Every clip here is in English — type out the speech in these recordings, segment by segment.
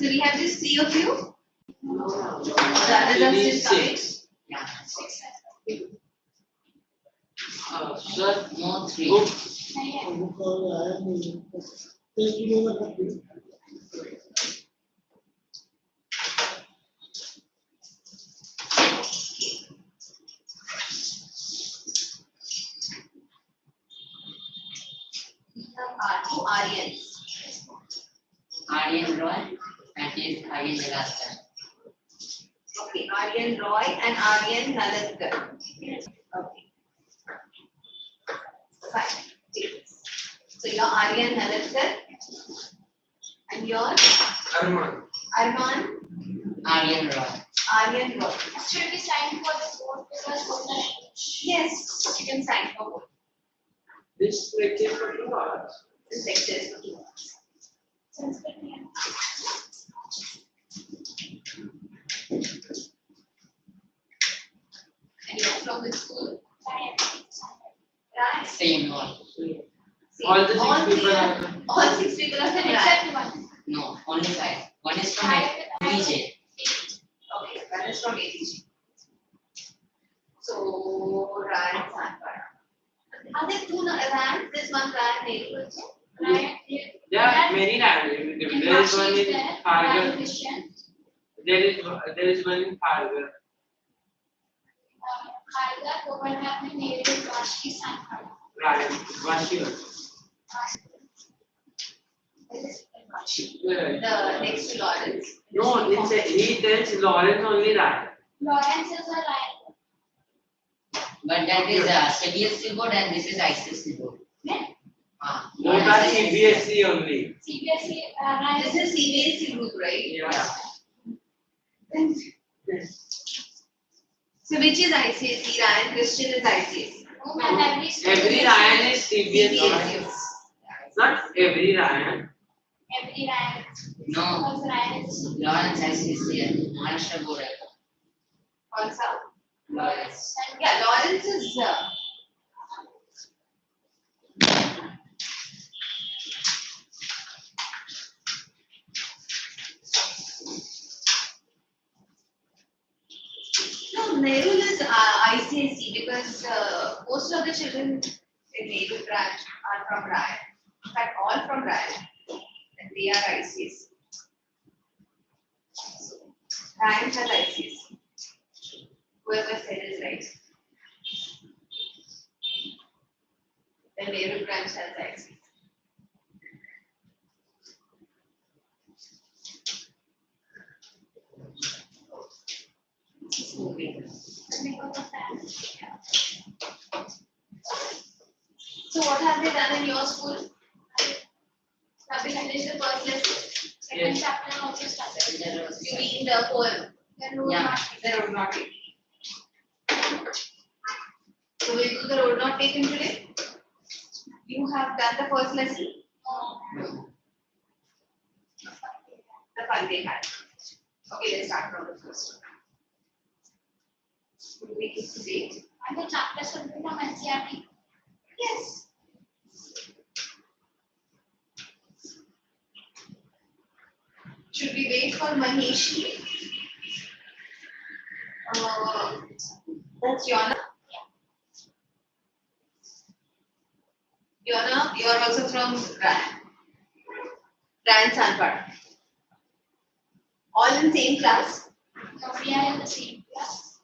So we have just 3 of you. The others are still coming. Yeah. 6. Sir, no 3. We have 2 Aryans. Aryan Roy and his Aryan Nalaskar. Okay, Aryan Roy and Aryan Nalaskar. Okay. Fine. Take this. So your Aryan Nalaskar and your Arman. Arman Aryan Roy. Aryan Roy. Should we sign for the board because of the Yes, you can sign for both. This lecture is for 2 hours. This lecture is for 2 hours. Sanskrit? And you're from which school? Right. Right. Same one. See, All the 6 three people are- are. all 6 people are from Ryan. Except one. No, only 5. One is from VJ. Okay, that is from ADG. So Ryan Sanpara. Are there 2 Ryan? There's one Ryan neighborhood. Right. There are many languages. There is one in Hargar. Christian. There is one in Hargar. Harga, Govardhan, Nehru, Vashti, Sankhara. Right. Vashio. The next to Lawrence. No, he tells Lawrence only that. Lawrence is a line. But that is Cbse board and this is ICSE board. Yeah. Both are Cbse only. Cbse, Ryan. This is Cbse group, right? Yeah. So which is ICSE? Ryan Christian is ICSE. No, and Every Ryan is Cbse. CBSE. Not every Ryan. Every Ryan. No. Because Ryan is Lawrence ICSE, Maharashtra board. Also. Lawrence. Yeah, Lawrence is. No, Nehru is ICSE because most of the children in Nehru branch are from Ryan. In fact, all from Ryan. And they are ICSE. So, Ryan has ICSE. Whoever said is right. The Nehru branch has ICSE. So what have they done in your school? Have they finished the first lesson? second chapter also started. You mean the poem? The road Yeah. not The road not taken. So we'll do the road not taken today. You have done the first lesson. The fun they had. Okay, let's start from the first one. Would we keep to date? and the chapter should be from NCERT. Yes. Should we wait for Maheshi? That's Yona. Yona, you are also from Ryan. Ryan Sanpar. All in same class? So we are in the same class.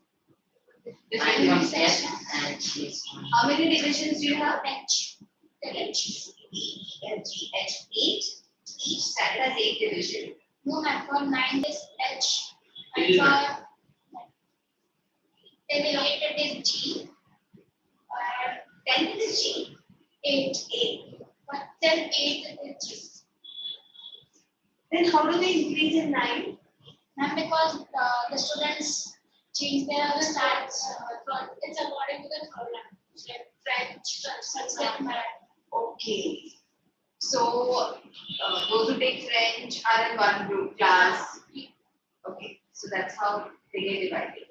I'm from S and she's from How many divisions do you have? H. The H. E, F, G, H, 8. Each standard has 8 divisions. No, and for 9 is H. And Till for 10 it is G. 10 is G. 8. 8. But till 8 it is G. Then how do they increase in 9? And because the students change their stats, it's according to the program. Like French, Sanskrit, Marathi. Okay. So those who take French are in one group class. Okay. So that's how they get divided.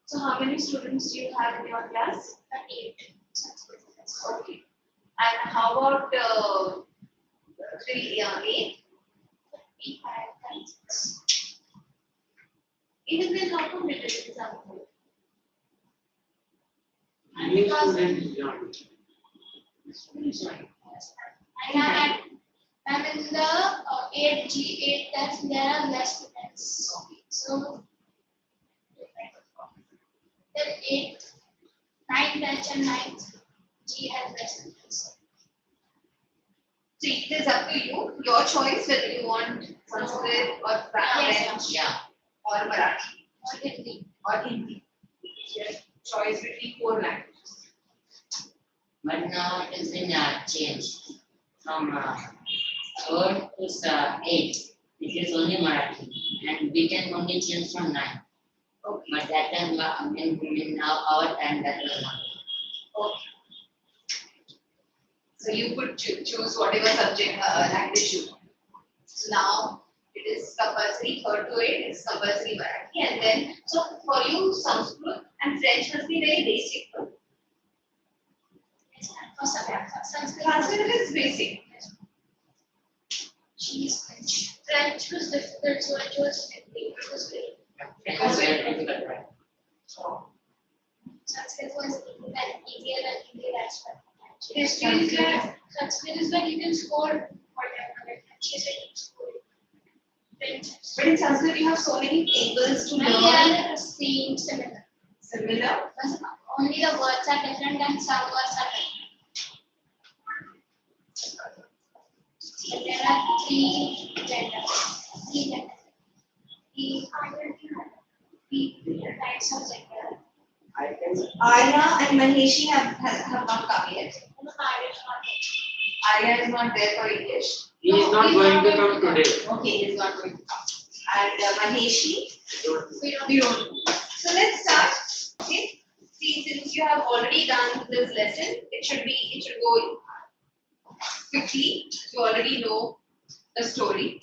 So how many students do you have in your class? 8. Okay. And how about 8? 35. Even then, how come it is example? New student joined. I'm in the 8G8 test, there are less students. So, then 8, 9 batch and 9th G has less students. So it is up to you, your choice whether you want Sanskrit or French Yeah. or Marathi Or Hindi. or Hindi. Your choice between 4 languages. But now it has been changed from 3rd to 8. It is only Marathi, and we can only change from 9. Okay. But that time, in now our time, that was not. Okay. So you could choose whatever subject language you want. So now it is compulsory 3rd to 8 is compulsory Marathi, and then so for you Sanskrit and French must be very basic. No? For Sanskrit. Sanskrit is basic. She's French. French was difficult, so I chose Hindi. It was great. It was very difficult, right? Sanskrit was easier than Hindi, that's why. Sanskrit. Sanskrit is like you can score whatever. Like she said, you can score French. But in Sanskrit you have so many tables to And learn. they are similar. Similar. But only the words are different and some words are different. But there are three genders. Three types of gender. I can. Arya and Maheshi have not come yet. Irish Arya is not there for English. He is not he's going not to going come to today. Okay, he is not going to come. And Maheshi, We we don't know. So let's start. Okay. See, since you have already done this lesson, it should go quickly. You already know the story.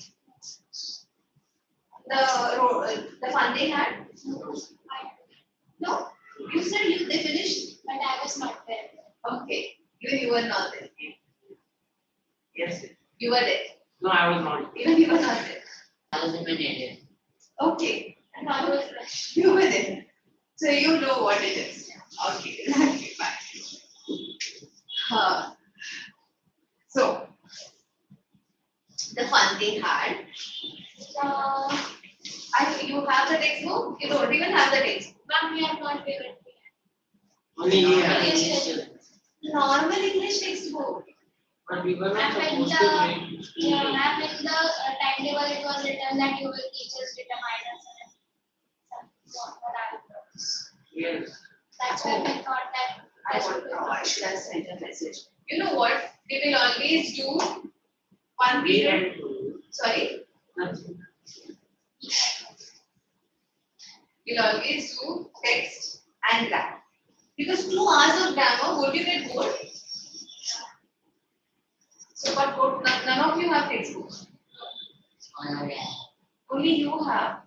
The fun they had. No, you said they finished. But I was not there. Okay, you were not there. Yes. You were there. No, I was not. Even you were not there. I was intimidated. Okay, And I was fresh. you were there. So you know what it is. Okay, okay, fine. So the fun they had. You have the textbook. You don't even have the textbook. But we are not given. Only he Normal had. English student. Normal English textbook. But we were not I'm in supposed to the make. I'm in the timetable. It was written that you will teach us determiners and what are those. Yes. That's why I thought that I should have sent a message. You know what? We will always do one period. Sorry, Nothing. we'll always do text and grammar. Because 2 hours of grammar, would you get bored? So, but none of you have textbooks. Oh, yeah. Only you have.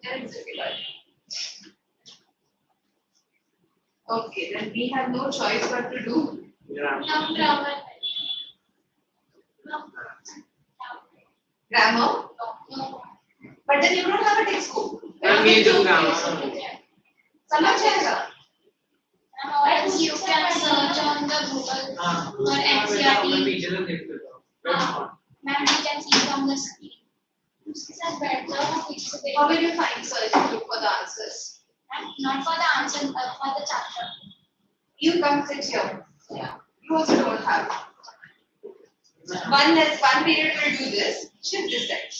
That is difficult. Okay, then we have no choice but to do Yeah. no grammar. No. grammar. No. But then you don't have a textbook. And we do grammar. समझ जाएगा. Or else you can search on the Google or NCERT. Teacher will take it off. Very smart. Ma'am, you can see from the screen. This is better. How will you find search and look for the answers? Not for the answer, but for the chapter. You come sit here. Yeah. You also don't have. One period will do this. Shift this side.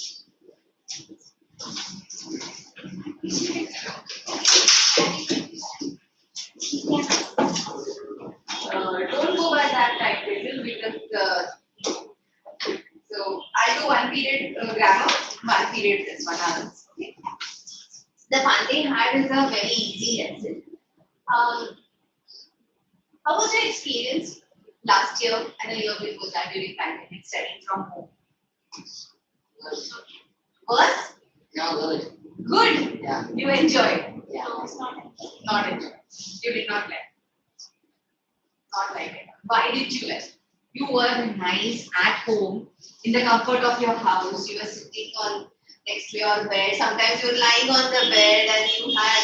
Don't go by that timetable because so I'll do one period grammar, one period this one others. Okay. The fun they had is a very easy lesson. How was your experience last year and a year before that during pandemic studying from home? Was No, good. good. Yeah. You enjoyed. Yeah. No, it's not. Not enjoyed. You did not like. Not like it. Why did you like? You were nice at home in the comfort of your house. You were sitting on next to your bed. Sometimes you're lying on the bed and you had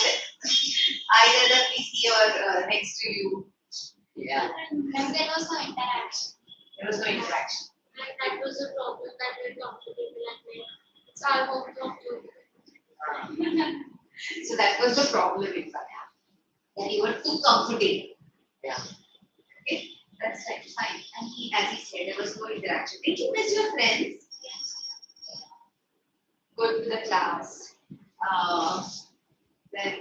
either the PC or next to you. Yeah. And there was no interaction. There was no interaction. And that was a problem that we're comfortable and it's our home computer. So that was the problem in fact. That you were too comfortable. Yeah. Okay, that's right, fine. And he, as he said, there was no interaction. Did you miss your friends? Go to the class. Then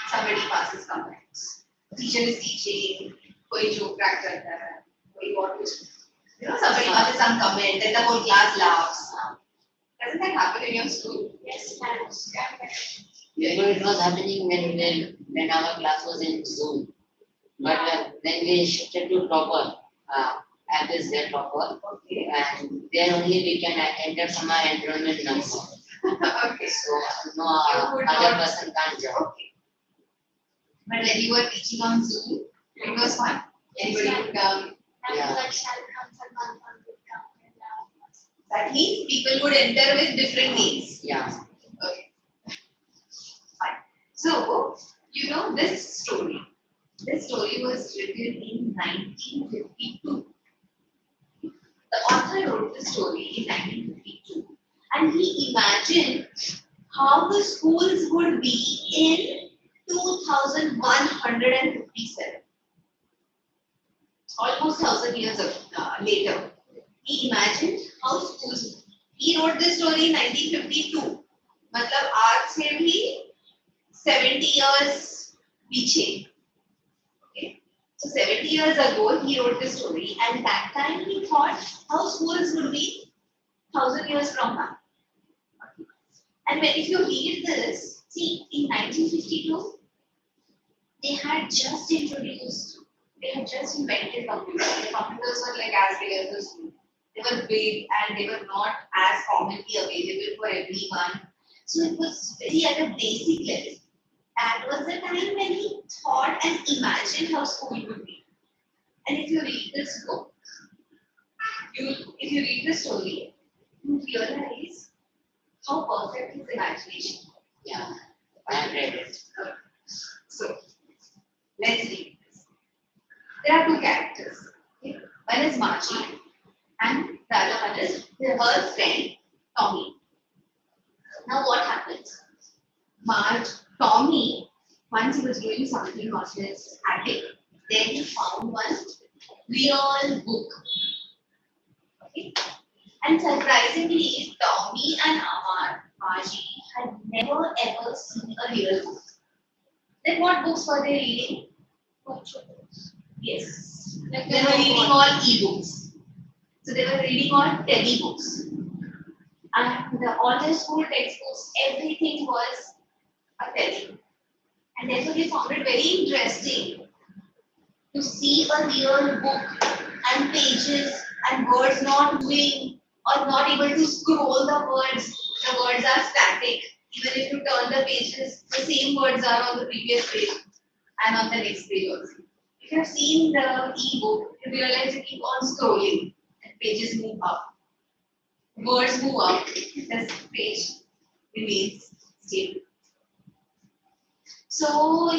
somebody passes comments. Teacher is teaching. कोई joke crack करता है. कोई और कुछ. Somebody passes some comment. Then the whole class laughs. Doesn't that happen in your school? Yes, parents. It was happening when our class was in Zoom. But then we shifted to Topper. App is there, Topper. Okay. And there only we can enter from our enrollment number. Okay. So no You could other not- person can't join. Okay. But when you were teaching on Zoom, it was fun. Anybody could come. And Yeah. that shall come and one would come and That means people would enter with different names. Yeah. Okay. Fine. So, this story. This story was written in 1952. The author wrote the story in 1952. And he imagined how the schools would be in 2157. Almost 1,000 years later. He imagined how schools. He wrote this story in 1952. मतलब आज से भी 70 years पीछे. Okay. So 70 years ago he wrote this story, and that time he thought how schools would be 1,000 years from now. And when if you read this, see in 1952 they had just introduced. They had just invented computers. The computers were like as big as the school. They were big and they were not as commonly available for everyone. So it was very at a basic level. That was the time when he thought and imagined how school would be. And if you read this book, if you read the story, you realize how perfect his imagination was. Yeah. I have read it. So, let's read this. There are two characters. Okay? One is Margie and the other one is her friend Tommy. Now what happens? Tommy, once he was doing something on his attic, then he found one real book. Okay? And surprisingly, Tommy and Margie had never ever seen a real book. Then what books were they reading? Yes. Like They were reading all e-books. So they were reading all telebooks. And all the school textbooks, everything was a telebook. And therefore they found it very interesting to see a real book and pages and words not moving or not able to scroll the words. The words are static. Even if you turn the pages, the same words are on the previous page and on the next page also. If you have seen the e-book, you realize you keep on scrolling and pages move up. Words move up, the page remains stable. So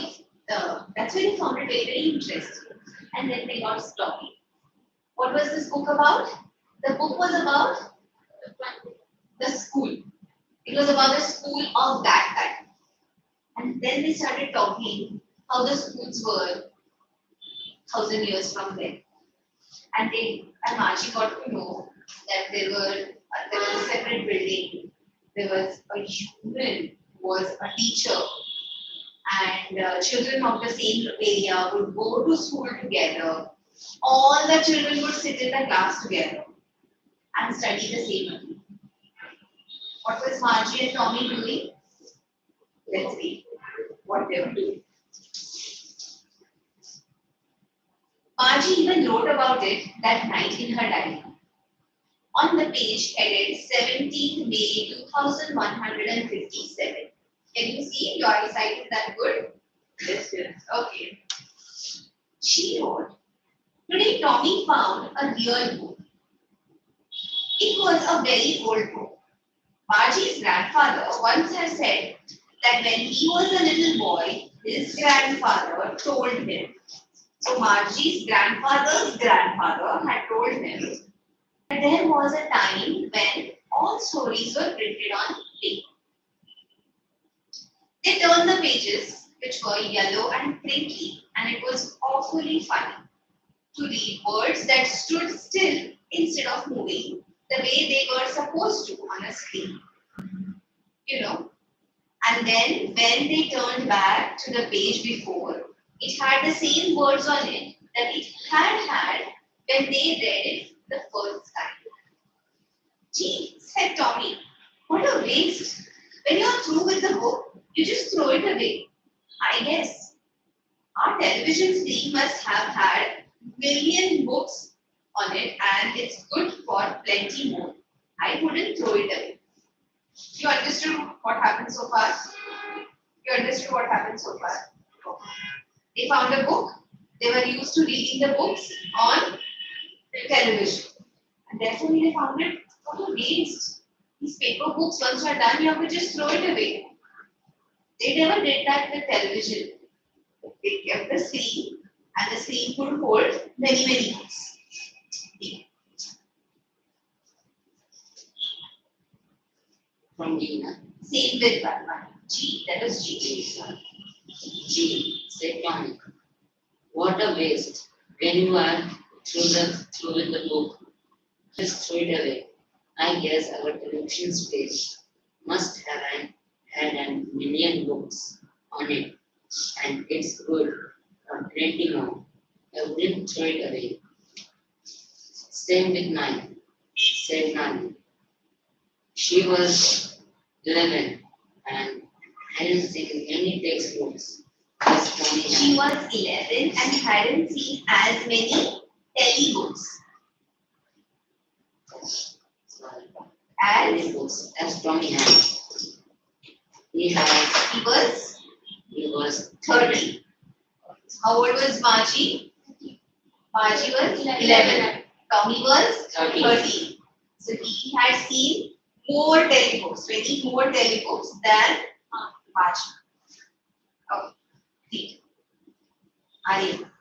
that's why they found it very, very interesting. And then they got talking. What was this book about? The book was about the school. It was about the school of that time. And then they started talking how the schools were 1,000 years from then. And Margie got to know that there was a separate building. There was a human who was a teacher, and children of the same area would go to school together. All the children would sit in the class together and study the same thing. What was Margie and Tommy doing? Let's see what they were doing. Margie even wrote about it that night in her diary. On the page headed 17th May 2157. Can you see? Your eyesight is that good? Yes, yes. Okay. She wrote, today Tommy found a real book. It was a very old book. Margie's grandfather once has said that when he was a little boy, his grandfather told him. So Margie's grandfather's grandfather had told him that there was a time when all stories were printed on paper. They turned the pages, which were yellow and crinkly, and it was awfully funny to read words that stood still instead of moving the way they were supposed to on a screen. You know, and then when they turned back to the page before, it had the same words on it that it had when they read it the first time. Gee, said Tommy, what a waste. When you're through with the book, you just throw it away. I guess. Our television screen must have had million books on it and it's good for plenty more. I wouldn't throw it away. You understood what happened so far? You understood what happened so far? They found a book. They were used to reading the books on television. And therefore they found it what a waste. These paper books, once you are done, you have to just throw it away. They never did that with television. They kept the screen and the screen could hold many, many books. From Dina. Same with Batman. G, that was G. G. Said Tommy. What a waste. When you are through with the book, just throw it away. I guess our television stage must have had a million books on it, and it's good for plenty more. I wouldn't throw it away. Same with mine, said Nani. She was 11 and hadn't seen any textbooks. Just Tommy She had. was 11 and hadn't seen as many telebooks Sorry. as Books as Tommy had. He was 30. How old was Margie? Margie was 11. Tommy was 30. So he had seen more telebooks, many more telebooks than Margie. Okay. Read. Arya.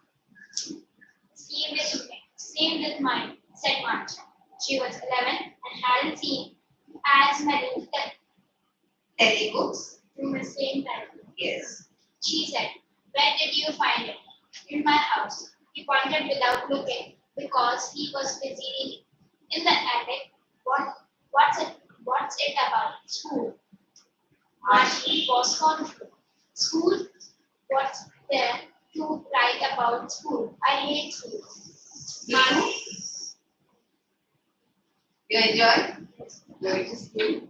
Same with mine, said Marge. She was 11 and hadn't seen as many Telebooks? in the same time. Yes. She said, where did you find it? In my house. He pointed without looking because he was busy in the attic. What's it about? School. Margie was confused. School? What's there to write about school? I hate school. Manu? You enjoy going to school?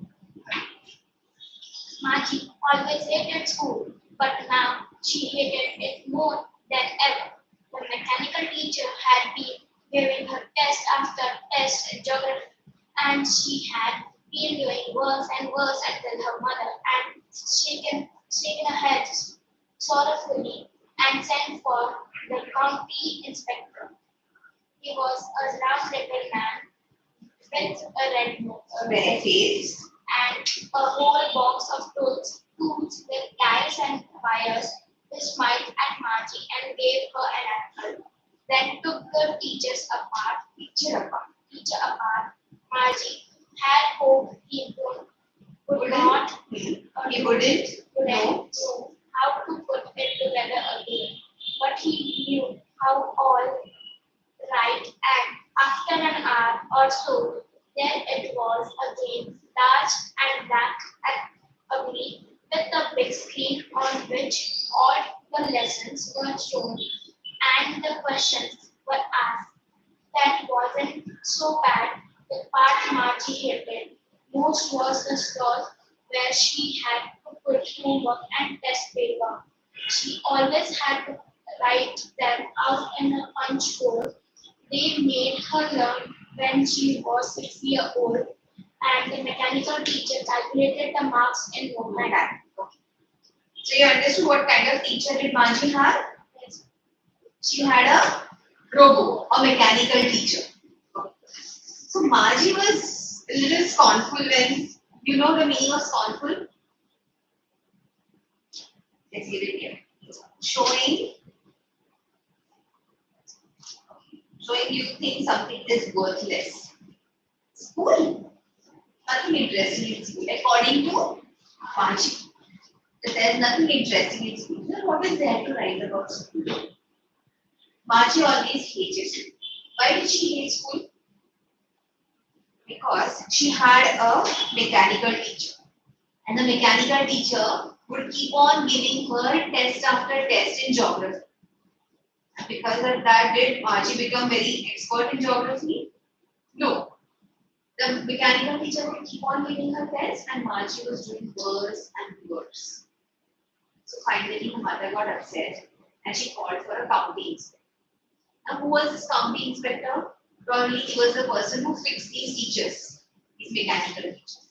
Margie always hated school, but now she hated it more than ever. The mechanical teacher had been giving her test after test in geography, and she had been doing worse and worse until her mother had shaken her head sorrowfully and sent for the county inspector. He was a round little man with a red nose Very face. and a whole box of tools with ties and wires. He smiled at Margie and gave her an apple. Then took the teacher apart. Margie had hoped he would not He wouldn't know. know how to put it together again. But he knew how all right, and after an hour or so, there it was again, large and black and ugly, with a big screen on which all the lessons were shown and the questions were asked. That wasn't so bad. The part Margie hated most was the stall where she had to put homework and test paper. She always had to write them out in a punch bowl. They made her learn when she was 6 years old, and the mechanical teacher calculated the marks in no Like time. that. Okay. So you understood what kind of teacher did Margie have? Yes. She had a robo, a mechanical teacher. So Margie was a little scornful when You know the meaning of scornful? Let's give it here. Showing you think something is worthless. School. Nothing interesting in school. According to Margie. There's nothing interesting in school. Then what is there to write about school? Margie always hated school. Why did she hate school? Because she had a mechanical teacher. And the mechanical teacher would keep on giving her test after test in geography. And because of that, did Margie become very expert in geography? No. The mechanical teacher would keep on giving her tests, and Margie was doing worse and worse. So finally, her mother got upset and she called for a county inspector. Now, who was this county inspector? Probably he was the person who fixed these teachers, these mechanical teachers.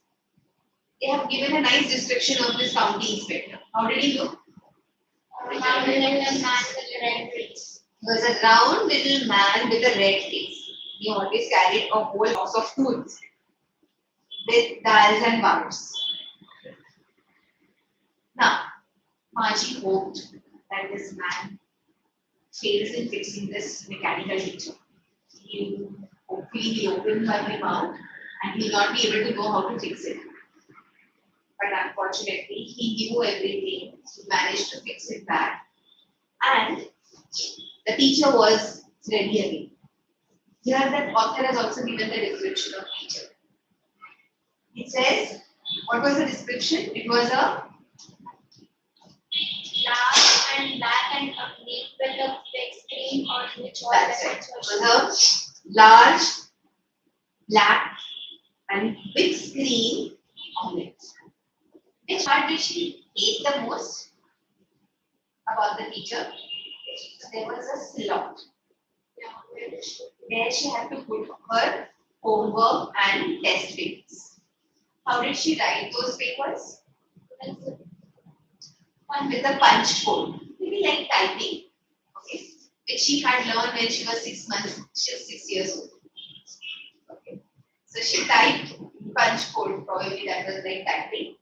They have given a nice description of this county inspector. How did he look? Round little man with red face. He was a round little man with a red face. He always carried a whole box of tools with dials and bars. Now, Margie hoped that this man fails in fixing this mechanical teacher. Hopefully he opened her mouth and he will not be able to know how to fix it. But unfortunately, he knew everything. He managed to fix it back. And the teacher was ready again. Here, the author has also given the description of teacher. It says, what was the description? It was a Black and ugly with a big screen on which all that's the right. text It was was a large, black, and big screen on it. Which part did she hate the most about the teacher? So there was a slot where she had to put her homework and test papers. How did she write those papers? One with a punch code, maybe like typing, okay, which she had learned when she was 6 months, she was 6 years old. Okay, so she typed punch code, probably that was like typing.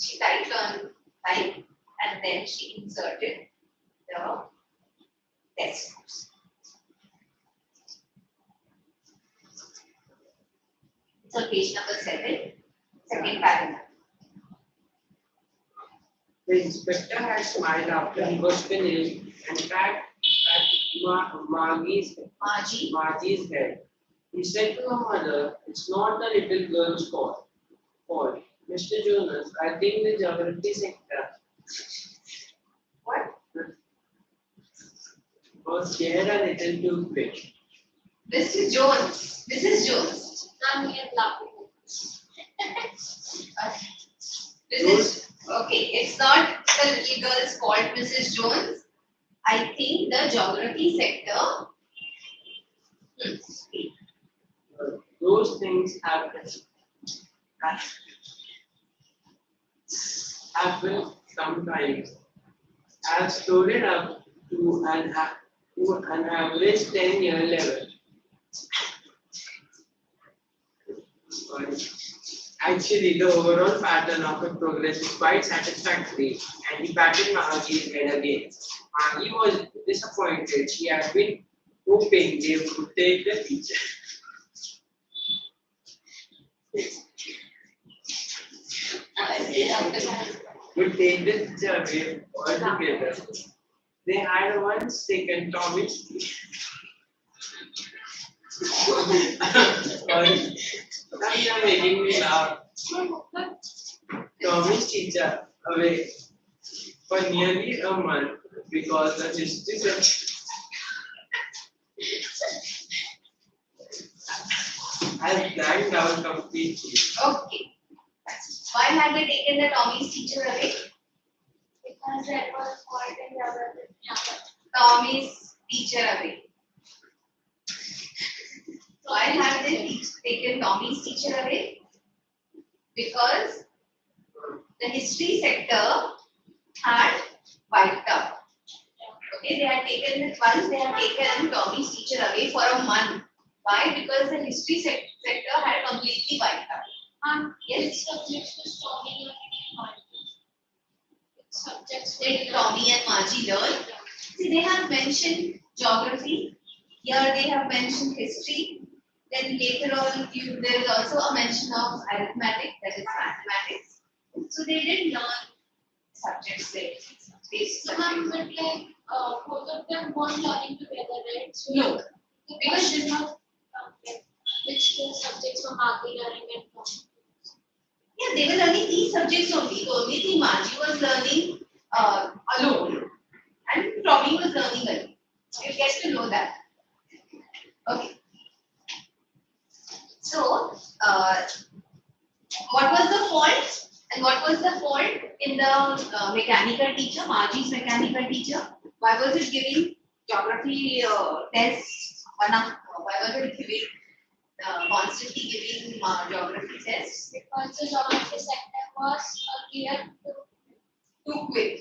She typed on type and then she inserted the test scores. So page number 7, second paragraph. The inspector had smiled after he was finished and pat Margie's head. He said to her mother, "It's not the little girl's fault. Mr. Jonas, I think the geography sector What? was scared a little too quick." Mrs. Jones. Mrs. Jones. I'm here laughing. Okay, it's not the little girl's fault, Mrs. Jones. I think the geography sector. Those things happen sometimes. I've stood it up to an average 10-year level. Actually, the overall pattern of her progress is quite satisfactory, and he patted Margie's head again. Margie was disappointed. She had been hoping they would take the teacher. Would take the teacher away altogether. They had once taken Tommy's sorry, you're making me laugh. Tommy's teacher away for nearly a month because the history has blanked out completely. Okay. Why had they taken the Tommy's teacher away? Because there was fault in geography. Tommy's teacher away. Why have they taken Tommy's teacher away? Because the history sector had wiped out. Okay, they had taken Tommy's teacher away for a month. Why? Because the history sector had completely wiped out. Which subjects was Tommy learning and Margie? Which subjects Did Tommy and Margie learn? See, they have mentioned geography. Here they have mentioned history. Then later on, there is also a mention of arithmetic, that is mathematics. So they did learn subjects there. Basic So subjects. but like both of them weren't learning together, right? So No, the because question of like, which two subjects were Margie learning and Tommy? yeah, they were learning these subjects only. The only thing Margie was learning alone, and Tommy was learning alone. You get to know that. Okay. So, what was the fault? And what was the fault in the mechanical teacher, Margie's mechanical teacher? Why was it giving geography tests? Why was it giving constantly giving geography tests? Because the geography sector was geared to Too quick.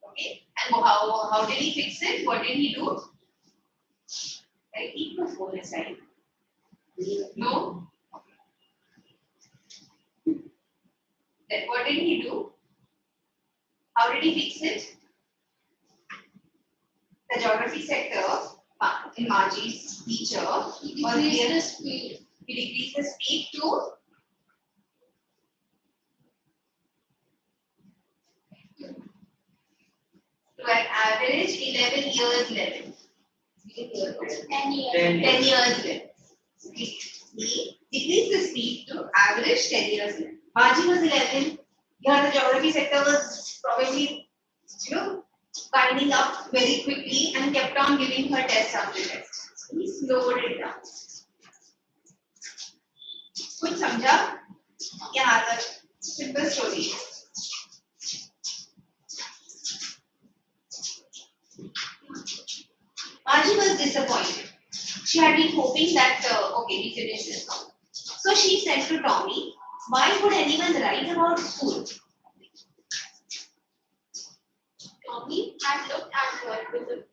Okay. And how did he fix it? What did he do? Like equal phone aside. No. Then what did he do? How did he fix it? The geography sector in Margie's teacher was decrease here. the speed. He decreased the speed to an average 11 years level. 10 years. 10 years level. He decreased the speed to average 10 years level. Margie was 11. Here the geography sector was probably, winding up very quickly and kept on giving her test after test. So he slowed it down. कुछ समझा? यहाँ तक simple story. Margie was disappointed. She had been hoping that okay, we finish this now. So she said to Tommy, "Why would anyone write about school?" Tommy had looked at her with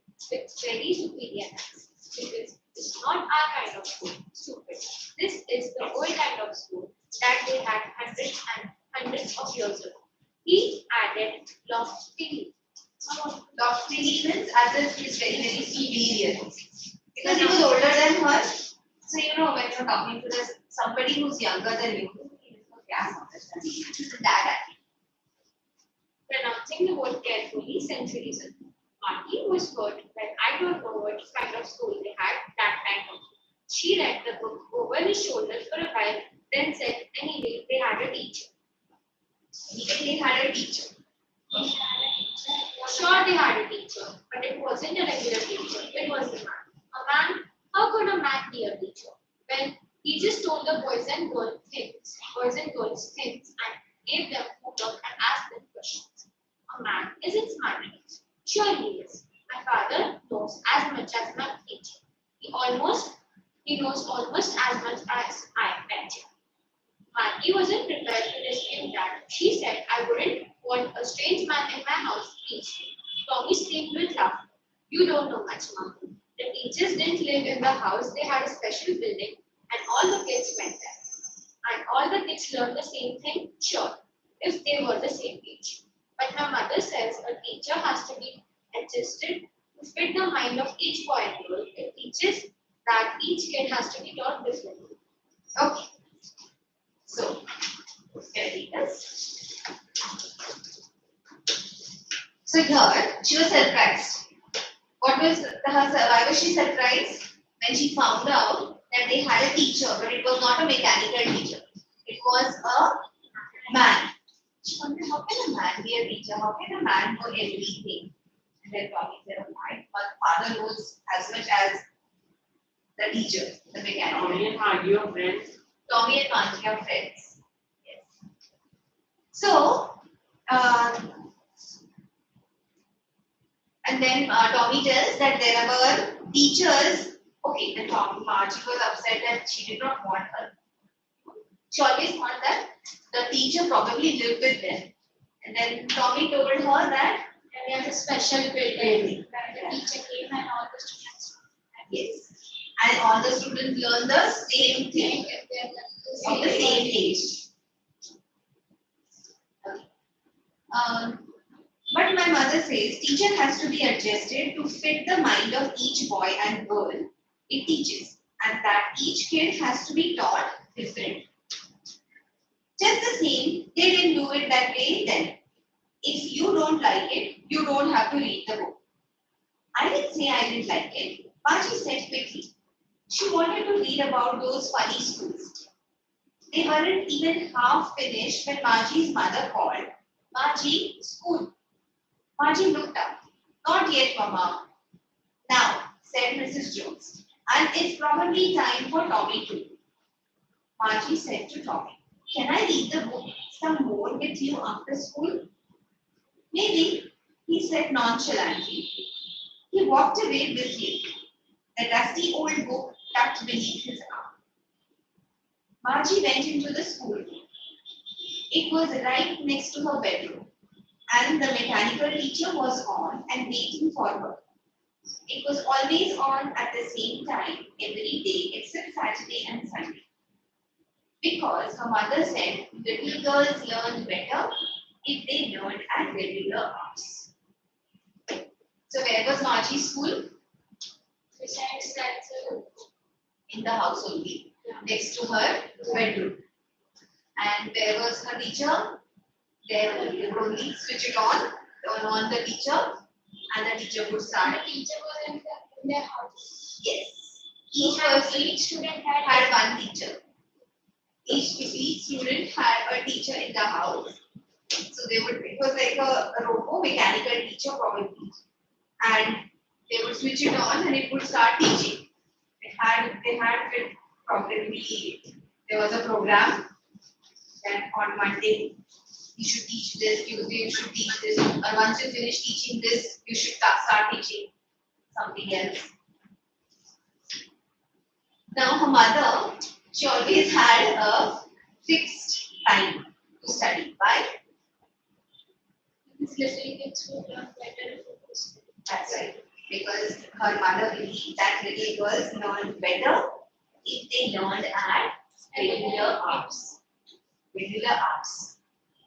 very superior eyes. Because it's not our kind of school, stupid. This is the old kind of school that they had hundreds and hundreds of years ago. He added loftily. Loftily means as if he's very superior. Because he was older than her. So when you're talking to somebody who's younger than you, that Pronouncing the word carefully, centuries ago. Marty was hurt that I don't know what kind of school they had that time of. She read the book over his shoulder for a while, then said, anyway, they had a teacher. they had a teacher. Sure, they had a teacher, but it wasn't a regular teacher. It was a man. A man? How could a man be a teacher? Well, he just told the boys and girls things, and gave them homework and asked them questions. A man isn't smart enough. Sure, he is. My father knows as much as my teacher. He knows almost as much as I bet you. Marty wasn't prepared to dispute that. She said, I wouldn't want a strange man in my house each day. Tommy screamed with laughter. You don't know much, Mom. The teachers didn't live in the house, they had a special building, and all the kids went there. And all the kids learned the same thing? Sure, if they were the same age. But my mother says a teacher has to be adjusted to fit the mind of each boy and girl. It teaches that each kid has to be taught differently. Okay. So, can I read this? So here, she was surprised. Why was she surprised? When she found out that they had a teacher, but it was not a mechanical teacher. It was a man. She wondered, how can a man be a teacher? How can a man know everything? And then Tommy said, my father knows as much as the teacher, the mechanical. Tommy and Margie are friends. Tommy and Margie are friends. Yes. So, and then Tommy tells that there were teachers. Okay, then Margie was upset that she did not want her. She always thought that the teacher probably lived with them. And then Tommy told her that And there's a special building where the teacher came and all the students. yes, and all the students learn the same thing If they're on the same age. But my mother says teacher has to be adjusted to fit the mind of each boy and girl it teaches, and that each kid has to be taught different. Just the same, they didn't do it that way then. If you don't like it, you don't have to read the book. I didn't say I didn't like it. Paji said quickly. She wanted to read about those funny schools. They weren't even half finished when Margie's mother called. Margie, school. Margie looked up. Not yet, Mama. Now, said Mrs. Jones. And it's probably time for Tommy too. Margie said to Tommy, can I read the book some more with you after school? Maybe, he said nonchalantly. He walked away briskly, the dusty old book tucked beneath his arm. Margie went into the schoolroom. It was right next to her bedroom, and the mechanical teacher was on and waiting for her. It was always on at the same time every day except Saturday and Sunday. Because her mother said little girls learned better if they learned at regular hours. So where was Margie's school? In the house only, next to her bedroom. And where was her teacher? There you would only switch it on, turn on the teacher, and the teacher would start. The teacher was in their house. Yes. Each student Had one teacher. Each student had a teacher in the house. So it was like a robo mechanical teacher probably. And they would switch it on and it would start teaching. They had it probably, there was a program that on Monday you should teach this, Tuesday you should teach this, or once you finish teaching this, you should start teaching something else. Now her mother, she always had a fixed time to study. Why? It's literally gets to learn better. That's right. Because her mother believed that little girls learn better if they learned at regular hours. Regular hours.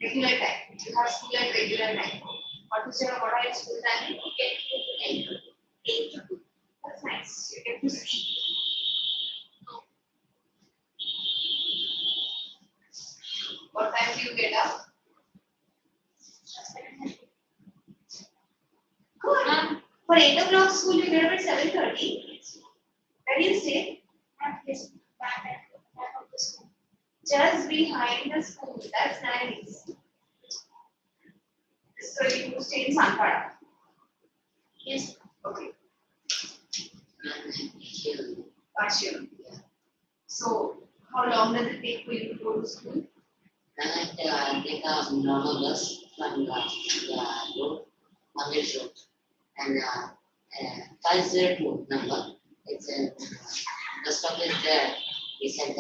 Regular time. You have school at regular time. What are your school timing? 8 to 2. That's nice. You get to see. What time do you get up? Good. For 8 o'clock school, you get up at 7:30. Where do you stay? At this back of the school. Just behind the school. That's nice. So you stay in Sankhara. Yes. Okay. Here, Partial. So how long does it take for you to go to school? then I take a normal bus from the road, Mangesh Road, and 502 number. It's a the stop is there. He said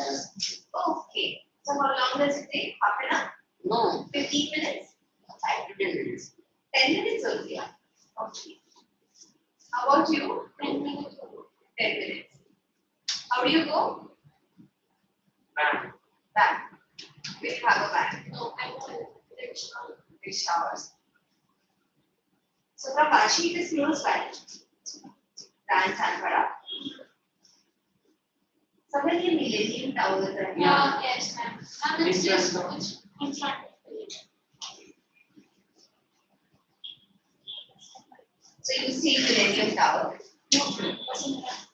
Okay. So how long does it take? Half an hour? no, 15 minutes? 5 to 10 minutes. 10 minutes only? Okay. How about you? 10 minutes. 10 minutes. How do you go? Bam. Back. We have a back. No, I want With showers. So from Vashi it is close by. Dan Sankhara. Somewhere near Millennium Towers. Right? Yeah. Yes, ma'am. It's just in front of the So you see Millennium Tower. No, wasn't that?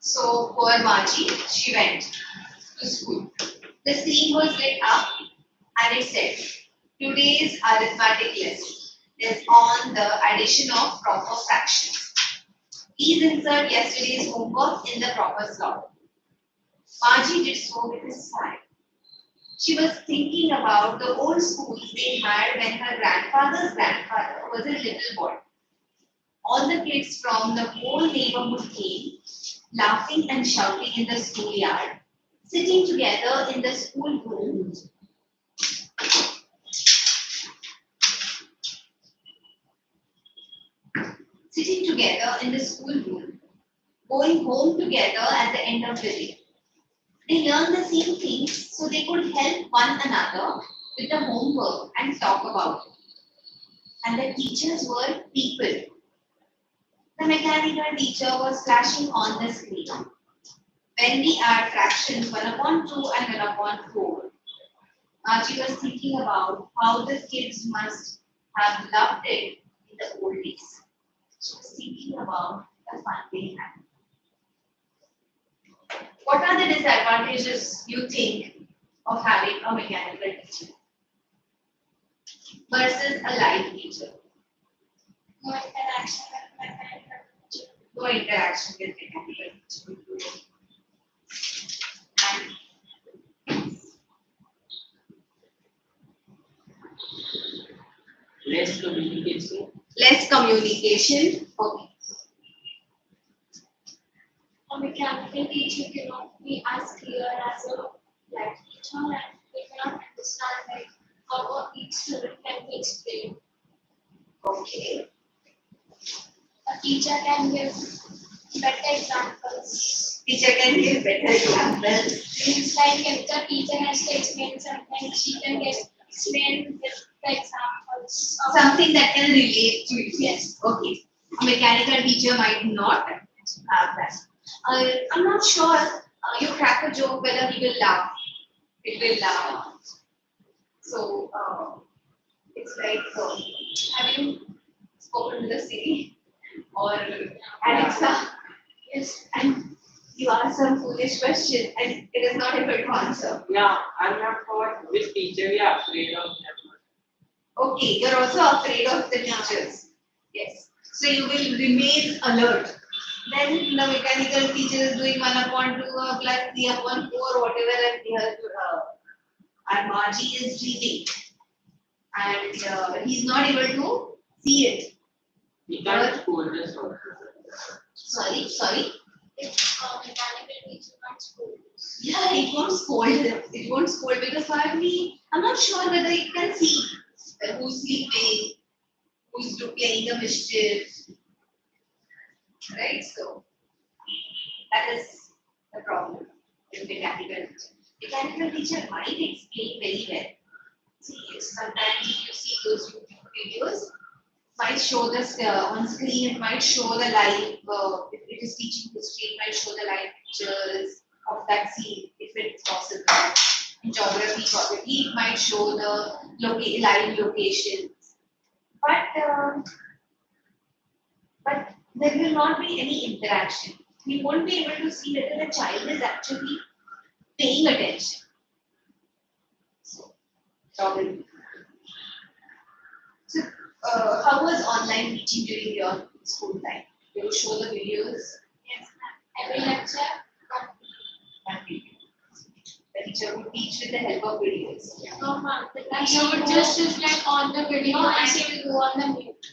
So poor Margie, she went to school. The screen was lit up and it said, today's arithmetic lesson is on the addition of proper fractions. Please insert yesterday's homework in the proper slot. Margie did so with a sigh. She was thinking about the old schools they had when her grandfather's grandfather was a little boy. All the kids from the whole neighborhood came, laughing and shouting in the schoolyard, sitting together in the schoolroom. Sitting together in the schoolroom, going home together at the end of the day. They learn the same things so they could help one another with the homework and talk about it. And the teachers were people. The mechanical teacher was flashing on the screen. When we add fractions 1 upon 2 and 1 upon 4, Margie was thinking about how the kids must have loved it in the old days. She was thinking about the fun they had. What are the disadvantages you think of having a mechanical teacher versus a live teacher? No interaction with mechanical teacher. No interaction with mechanical teacher. Less communication. Less communication. Okay. A mechanical teacher cannot be as clear as a live teacher, and they cannot understand like how each student can be explained. Okay. A teacher can give better examples. Teacher can give better examples. It's like if the teacher has to explain something, she can explain with the examples. Of Something that can relate to it. Yes. Okay. A mechanical teacher might not have that. I'm not sure. You crack a joke whether he will laugh. It will laugh. So it's like, have you spoken to the Siri or Alexa? Yes, and you ask some foolish question and it is not able to answer. Yeah, I have thought which teacher we are afraid of them. Okay, you're also afraid of the teachers. Yes. So you will remain alert. Then the mechanical teacher is doing 1 upon 2 plus 3 upon 4, whatever, and here and Margie is reading. And he's not able to see it. We can't scold us also. Sorry. if mechanical teacher not school. Yeah, it won't scold them. It won't scold because probably I'm not sure whether it can see who's sleeping, who's playing a mischief. Right? So that is the problem with mechanical teacher. Mechanical teacher might explain very well. See, sometimes if you see those YouTube videos, might show this on screen, it might show the live, if it is teaching history, it might show the live pictures of that scene if it's possible. In geography, probably it might show the live locations. But there will not be any interaction. We won't be able to see whether the child is actually paying attention. So, probably. So, how was online teaching during your school time? They would show the videos. Yes, every lecture. And the teacher would teach with the help of videos. No, ma'am. The teacher would just reflect on the video and she will go on the mute.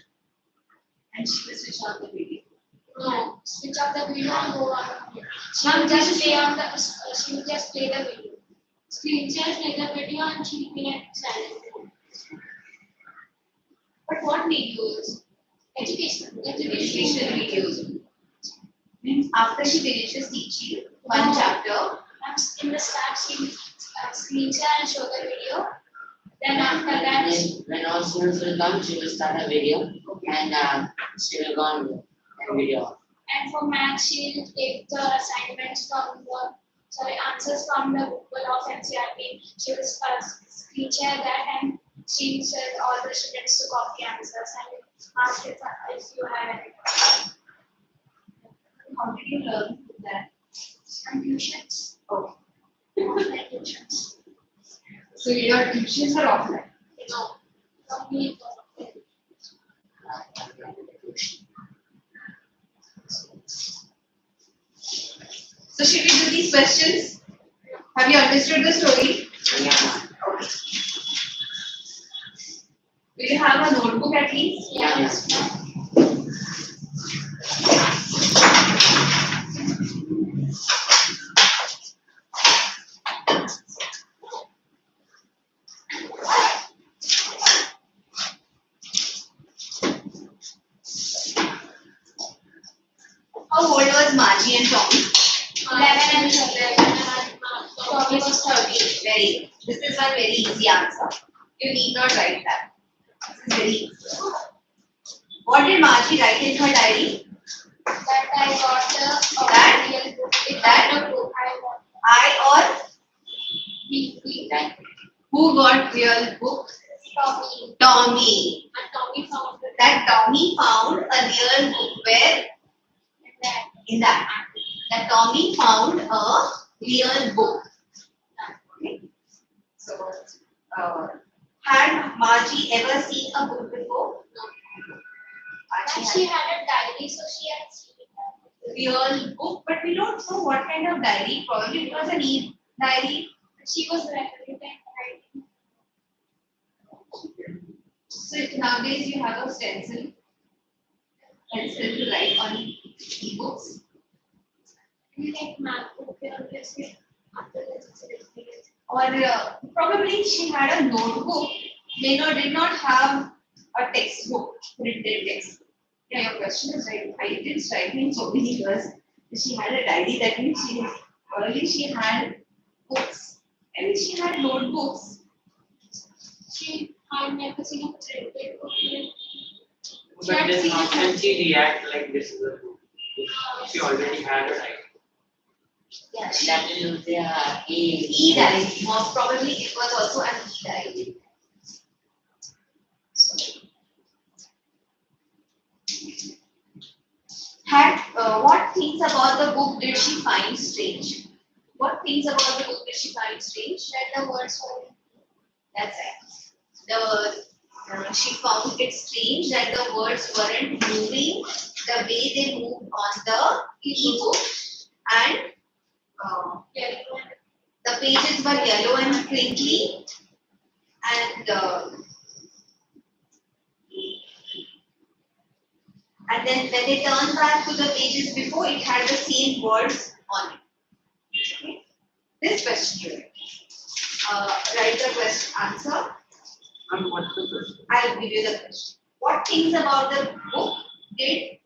And she will switch on the video. No, switch off the video and go on the mute. She will just play on the. She will just play the video. Screen share, play the video, and she will be silent. But what videos? Educational. Educational videos. Means after she finishes teaching one chapter, In the start, she will screen share and show the video. Then after that, When all students will come, she will start a video and she will go on the video. and for math, she will take the assignments from the answers from the Google of NCRT. She will screen share that and she will tell all the students to copy answers and ask if you have any. how did you learn that? And tuitions. Oh, Offline tuitions. so your tuitions are offline. No, from me. So should we do these questions? Have you understood the story? Yeah. Okay. Will you have a notebook at least? Yes. How old was Margie and Tommy? 11 and 12. Tommy was 13. Very good. This is one very easy answer. You need not write that. This is very easy. What did Margie write in her diary? That I got That? a real book. With That? that book I got. I or We who got real book? Tommy. Tommy. And Tommy found it. That Tommy found a real book where? And that. In that. That Tommy found a real book. Okay. So, had Margie ever seen a book before? And she had a diary, so she had seen it. Real book, but we don't know what kind of diary. Probably it was an e-diary. She was writing. So nowadays you have a pencil to write on e-books. Like MacBook, obviously. After this, it's Or probably she had a notebook. Did not have a textbook, printed textbook. Yeah, your question is right. I didn't strike me in so many years. She had a diary. That means she had books. And she had notebooks. She had never seen a printed book. But then how can she react like this is a book? She already had a diary. Yeah, That is the e-diary. Most probably it was also an e-diary. What things about the book did she find strange? What things about the book did she find strange? That the words were. That's right. She found it strange that the words weren't moving the way they moved on the e-book, and the pages were yellow and crinkly, and then when they turned back to the pages before, it had the same words on it. Okay. This question, write the question answer. And what's the question? I'll give you the question. What things about the book did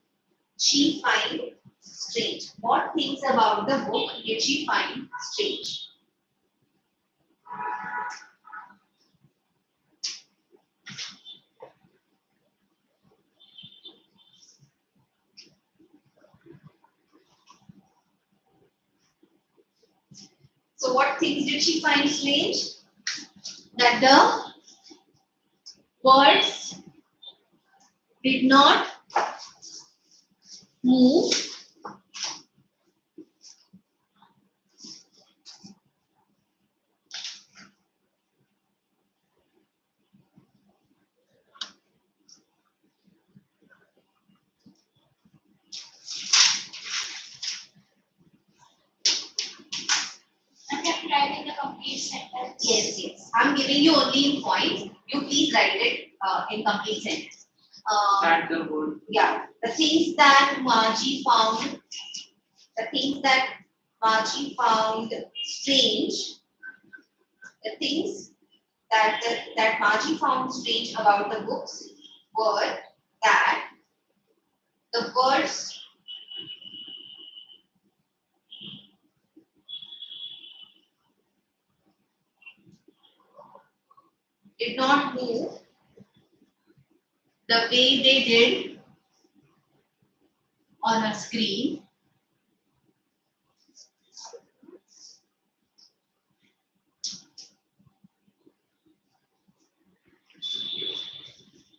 she find strange? What things about the book did she find strange? So what things did she find strange? That the words did not move And kept writing the complete sentence. Yes. I'm giving you only in points. You please write it in complete sentence. That the word. Yeah, the things that Margie found strange, the things that Margie found strange about the books were that the words did not move the way they did on a screen.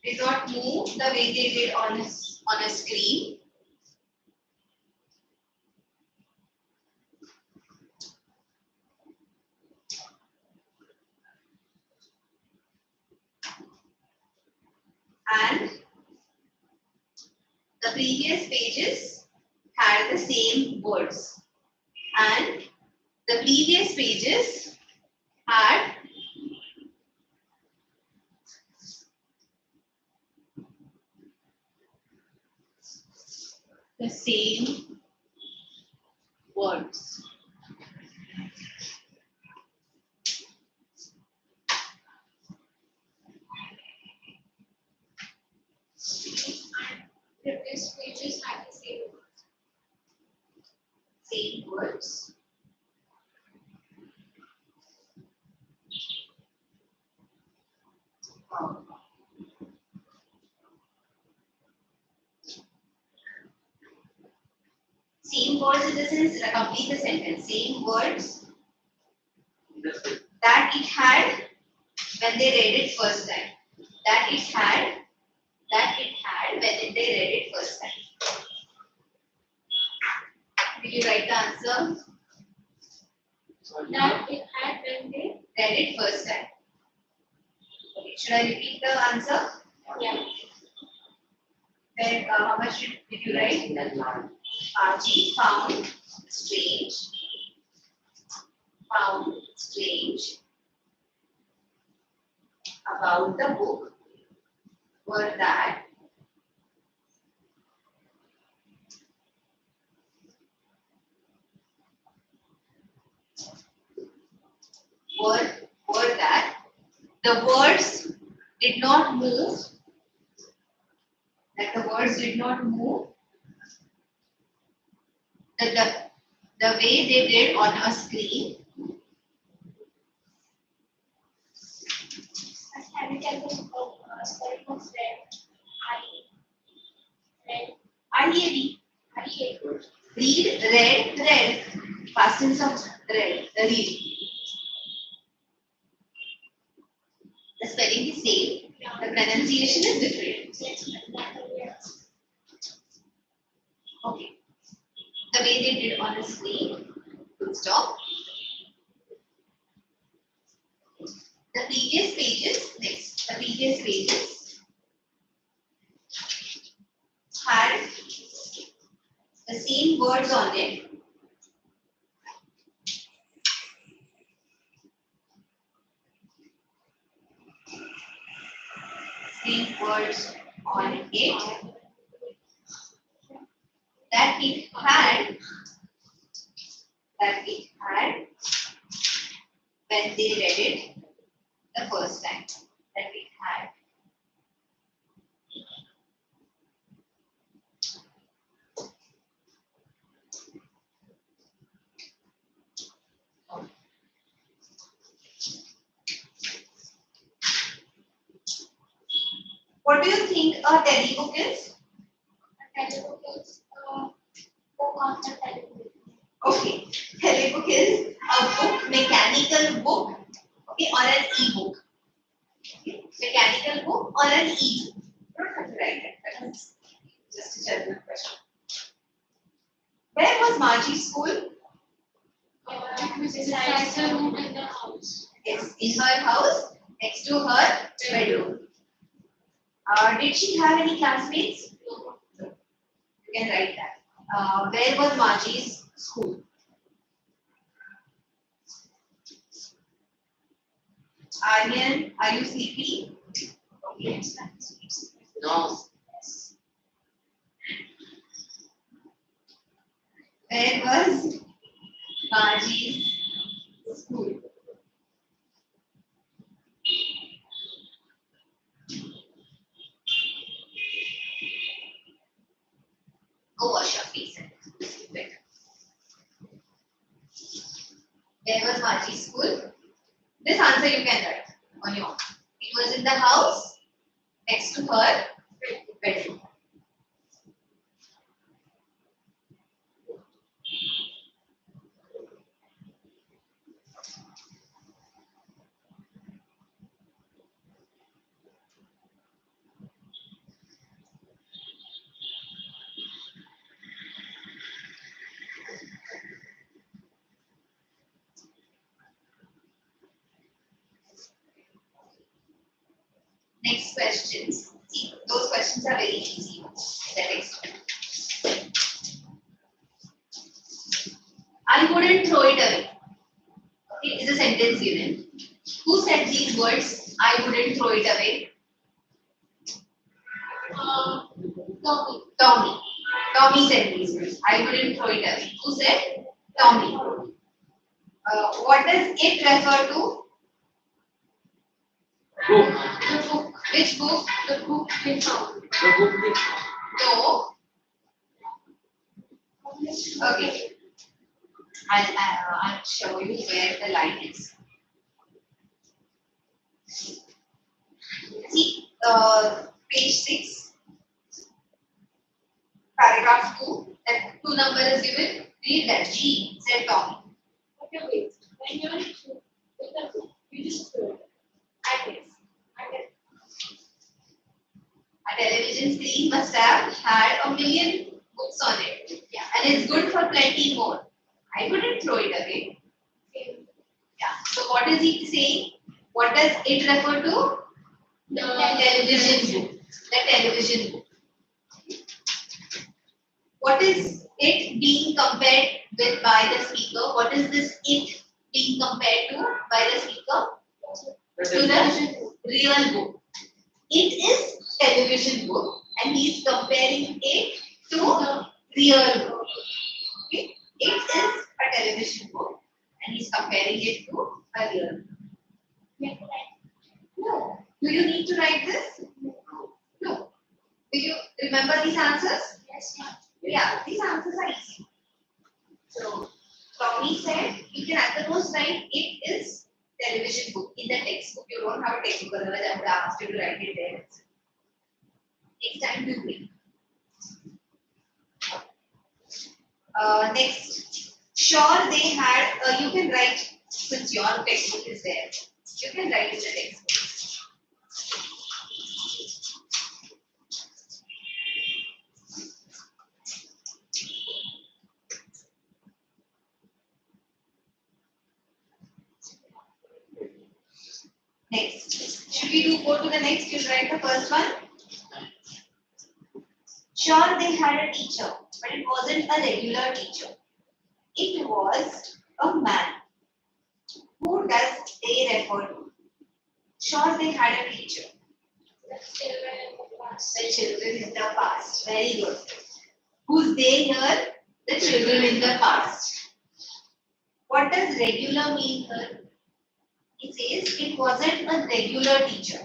Did not move the way they did on a screen. And the previous pages had the same words. And the previous pages had the same words. Previous pages had the same words. Same words. Same words in the sense, complete the sentence. Same words Understood. that it had when they read it first time. That it had when they read it first time. Did you write the answer? Sorry. That it had when they. Read it first time. Okay. Should I repeat the answer? Yeah. Where, how much did you write? In that line. Archie found strange about the book were that were that the words did not move, that the words did not move the way they did on a screen. Can you tell me spelling of red? Red. R-E-A-D. Red. Read, read. Past tense of read. The read. The spelling is same. The pronunciation is different. Yes. Okay. The way they did on the screen. Full stop. The previous pages, next. The previous pages had the same words on it. Same words on it that it had when they read it the first time. That it had. What do you think a telebook is? Telebook is book on the telebook. Okay, telebook is a book, mechanical book, okay, or an e-book. Okay. Mechanical book or an e-book. You don't have to write it, but it's just a general question. Where was Margie's school? Besides the room in the house. It's in her house, next to her bedroom. Did she have any classmates? No. You can write that. Where was Margie's school? Aryan, are you sleepy? Okay. No. Where was Margie's school? Go wash your face and sleep better. Where was Margie's school? This answer you can write on your own. It was in the house next to her bedroom. Next questions. See, those questions are very easy. The next one. I wouldn't throw it away. Okay, it's a sentence given. Who said these words? I wouldn't throw it away. Tommy. Tommy. Tommy said these words. I wouldn't throw it away. Who said? Tommy. What does it refer to? Book. The book. Which book? The book they found. The book is No. Okay. I'll show you where the line is. See, page 6, paragraph 2, That 2 number is given. Read that. G, said Tommy. Okay, wait. When you're with the book, you just throw it. I guess. And then A television screen must have had a million books on it. yeah. And it's good for plenty more. I wouldn't throw it away. Same. Yeah. So what is he saying? What does it refer to? The Television book. The television book. What is it being compared with by the speaker? What is this it being compared to by the speaker? To the real book. It is television book and he is comparing it to real book. Okay? It is a television book and he is comparing it to a real book. Yeah, right. No. Do you need to write this? No. Do you remember these answers? Yes, yeah. Yeah, these answers are easy. So, Tommy said you can at the most write it is television book in the textbook. You don't have a textbook, otherwise I would have asked you to write it there. Next time do it. Next, sure they had. You can write since your textbook is there. You can write in the textbook. Next, should we go to the next? You'll write the first one. Sure, they had a teacher, but it wasn't a regular teacher. It was a man. Who does they refer to? Sure, they had a teacher. The children in the class. The children in the past. Very good. Who's they here? The children in the past. What does regular mean here? It says it wasn't a regular teacher.